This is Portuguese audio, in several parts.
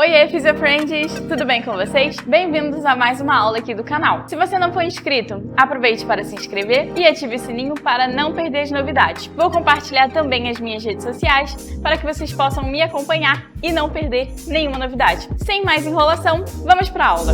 Oiê, Fisiofriends! Tudo bem com vocês? Bem-vindos a mais uma aula aqui do canal. Se você não for inscrito, aproveite para se inscrever e ative o sininho para não perder as novidades. Vou compartilhar também as minhas redes sociais para que vocês possam me acompanhar e não perder nenhuma novidade. Sem mais enrolação, vamos para a aula!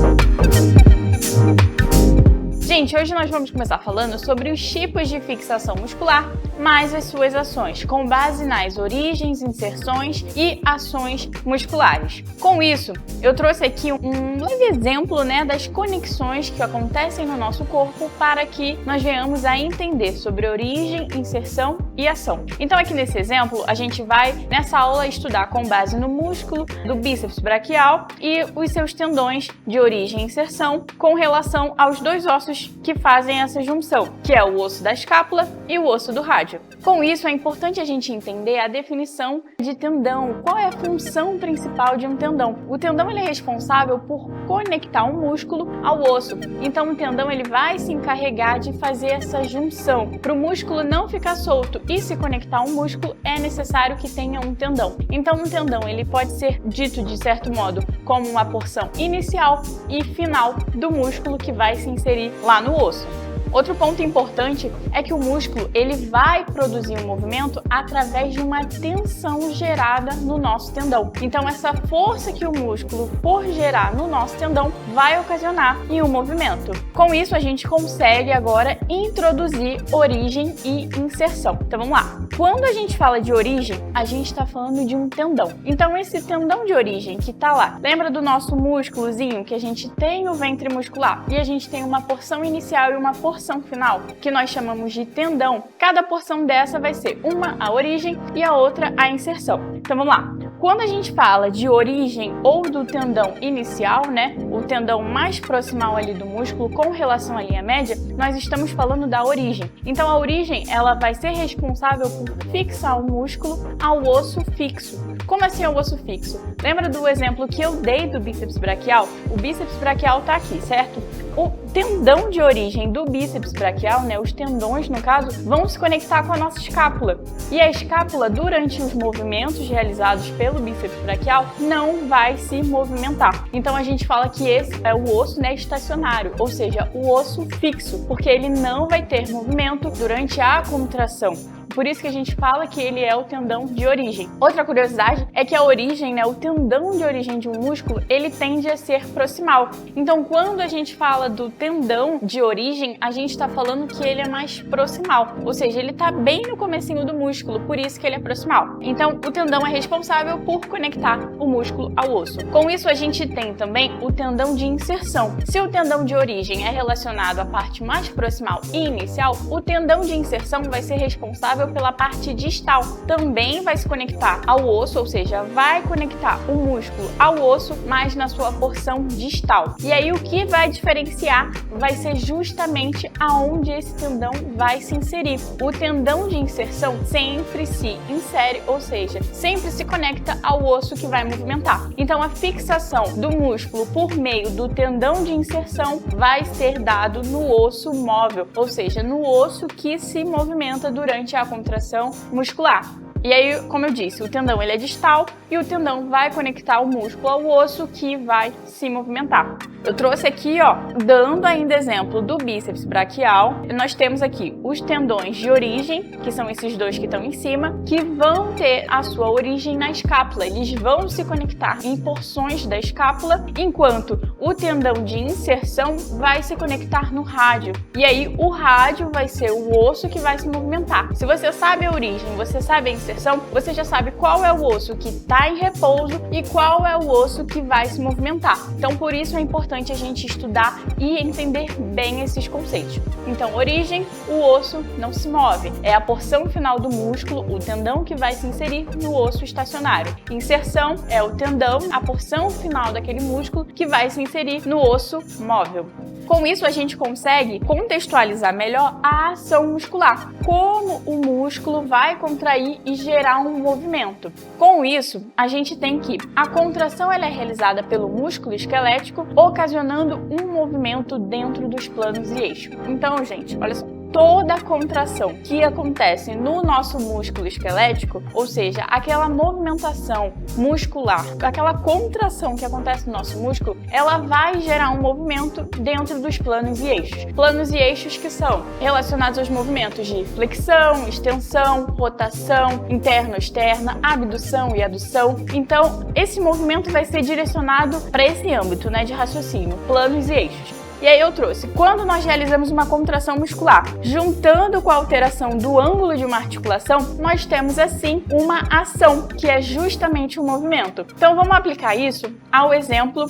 Gente, hoje nós vamos começar falando sobre os tipos de fixação muscular, mais as suas ações, com base nas origens, inserções e ações musculares. Com isso, eu trouxe aqui um leve exemplo, das conexões que acontecem no nosso corpo para que nós venhamos a entender sobre origem, inserção e ação. Então aqui nesse exemplo, a gente vai nessa aula estudar com base no músculo do bíceps braquial e os seus tendões de origem e inserção com relação aos dois ossos que fazem essa junção, que é o osso da escápula e o osso do rádio. Com isso, é importante a gente entender a definição de tendão, qual é a função principal de um tendão. O tendão ele é responsável por conectar um músculo ao osso, então o tendão ele vai se encarregar de fazer essa junção. Para o músculo não ficar solto e se conectar ao músculo, é necessário que tenha um tendão. Então um tendão ele pode ser dito de certo modo como uma porção inicial e final do músculo que vai se inserir lá no osso. Outro ponto importante é que o músculo ele vai produzir um movimento através de uma tensão gerada no nosso tendão. Então essa força que o músculo por gerar no nosso tendão vai ocasionar em um movimento. Com isso a gente consegue agora introduzir origem e inserção. Então vamos lá. Quando a gente fala de origem, a gente está falando de um tendão. Então esse tendão de origem que está lá, lembra do nosso músculozinho que a gente tem o ventre muscular e a gente tem uma porção inicial e uma porção final, que nós chamamos de tendão. Cada porção dessa vai ser uma a origem e a outra a inserção. Então vamos lá. Quando a gente fala de origem ou do tendão inicial, o tendão mais proximal ali do músculo com relação à linha média, nós estamos falando da origem. Então a origem ela vai ser responsável por fixar o músculo ao osso fixo. Como assim é o osso fixo? Lembra do exemplo que eu dei do bíceps braquial? O bíceps braquial está aqui, certo? O tendão de origem do bíceps braquial, os tendões no caso, vão se conectar com a nossa escápula. E a escápula, durante os movimentos realizados pelo bíceps braquial, não vai se movimentar. Então a gente fala que esse é o osso estacionário, ou seja, o osso fixo, porque ele não vai ter movimento durante a contração. Por isso que a gente fala que ele é o tendão de origem. Outra curiosidade é que a origem, o tendão de origem de um músculo, ele tende a ser proximal. Então, quando a gente fala do tendão de origem, a gente está falando que ele é mais proximal. Ou seja, ele está bem no comecinho do músculo, por isso que ele é proximal. Então, o tendão é responsável por conectar o músculo ao osso. Com isso, a gente tem também o tendão de inserção. Se o tendão de origem é relacionado à parte mais proximal e inicial, o tendão de inserção vai ser responsável pela parte distal. Também vai se conectar ao osso, ou seja, vai conectar o músculo ao osso, mas na sua porção distal. E aí o que vai diferenciar vai ser justamente aonde esse tendão vai se inserir. O tendão de inserção sempre se insere, ou seja, sempre se conecta ao osso que vai movimentar. Então a fixação do músculo por meio do tendão de inserção vai ser dado no osso móvel, ou seja, no osso que se movimenta durante a contração muscular. E aí, como eu disse, o tendão ele é distal e o tendão vai conectar o músculo ao osso que vai se movimentar. Eu trouxe aqui, dando ainda exemplo do bíceps braquial, nós temos aqui os tendões de origem, que são esses dois que estão em cima, que vão ter a sua origem na escápula. Eles vão se conectar em porções da escápula, enquanto o tendão de inserção vai se conectar no rádio. E aí, o rádio vai ser o osso que vai se movimentar. Se você sabe a origem, você sabe a inserção, você já sabe qual é o osso que está em repouso e qual é o osso que vai se movimentar. Então, por isso é importante a gente estudar e entender bem esses conceitos. Então, origem, o osso não se move. É a porção final do músculo, o tendão que vai se inserir no osso estacionário. Inserção é o tendão, a porção final daquele músculo que vai se inserir no osso móvel. Com isso, a gente consegue contextualizar melhor a ação muscular, como o músculo vai contrair e gerar um movimento. Com isso, a gente tem que a contração ela é realizada pelo músculo esquelético, ocasionando um movimento dentro dos planos e eixo. Então, gente, olha só. toda a contração que acontece no nosso músculo esquelético, ou seja, aquela movimentação muscular, aquela contração que acontece no nosso músculo, ela vai gerar um movimento dentro dos planos e eixos. Planos e eixos que são relacionados aos movimentos de flexão, extensão, rotação, interno-externa, abdução e adução. Então, esse movimento vai ser direcionado para esse âmbito, né, de raciocínio, planos e eixos. E aí eu trouxe, quando nós realizamos uma contração muscular, juntando com a alteração do ângulo de uma articulação, nós temos assim uma ação, que é justamente um movimento. Então vamos aplicar isso ao exemplo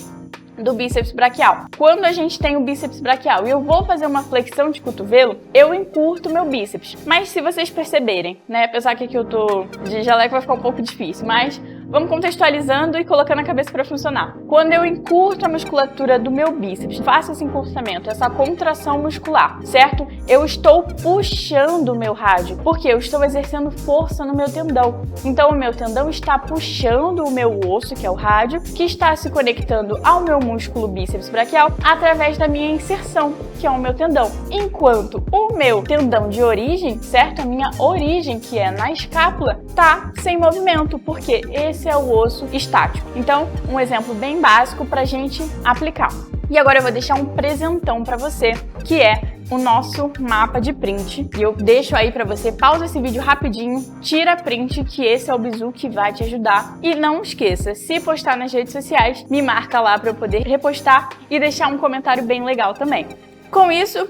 do bíceps braquial. Quando a gente tem o bíceps braquial e eu vou fazer uma flexão de cotovelo, eu encurto meu bíceps. Mas se vocês perceberem, né, apesar que aqui eu tô de jaleco vai ficar um pouco difícil, mas vamos contextualizando e colocando a cabeça para funcionar. Quando eu encurto a musculatura do meu bíceps, faço esse encurtamento, essa contração muscular, certo? Eu estou puxando o meu rádio, porque eu estou exercendo força no meu tendão. Então o meu tendão está puxando o meu osso, que é o rádio, que está se conectando ao meu músculo bíceps braquial através da minha inserção, que é o meu tendão. Enquanto o meu tendão de origem, certo? A minha origem, que é na escápula, tá sem movimento, porque esse é o osso estático. Então, um exemplo bem básico para a gente aplicar. E agora eu vou deixar um presentão para você, que é o nosso mapa de print. E eu deixo aí para você, pausa esse vídeo rapidinho, tira print, que esse é o bizu que vai te ajudar. E não esqueça, se postar nas redes sociais, me marca lá para eu poder repostar e deixar um comentário bem legal também. Com isso,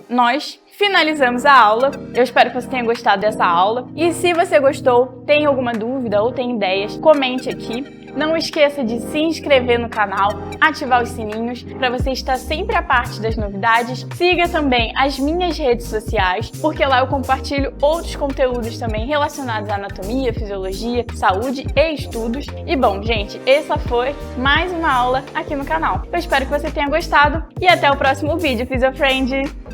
nós finalizamos a aula. Eu espero que você tenha gostado dessa aula. E se você gostou, tem alguma dúvida ou tem ideias, comente aqui. Não esqueça de se inscrever no canal, ativar os sininhos para você estar sempre a parte das novidades. Siga também as minhas redes sociais, porque lá eu compartilho outros conteúdos também relacionados à anatomia, fisiologia, saúde e estudos. E bom, gente, essa foi mais uma aula aqui no canal. Eu espero que você tenha gostado e até o próximo vídeo, Physiofriend!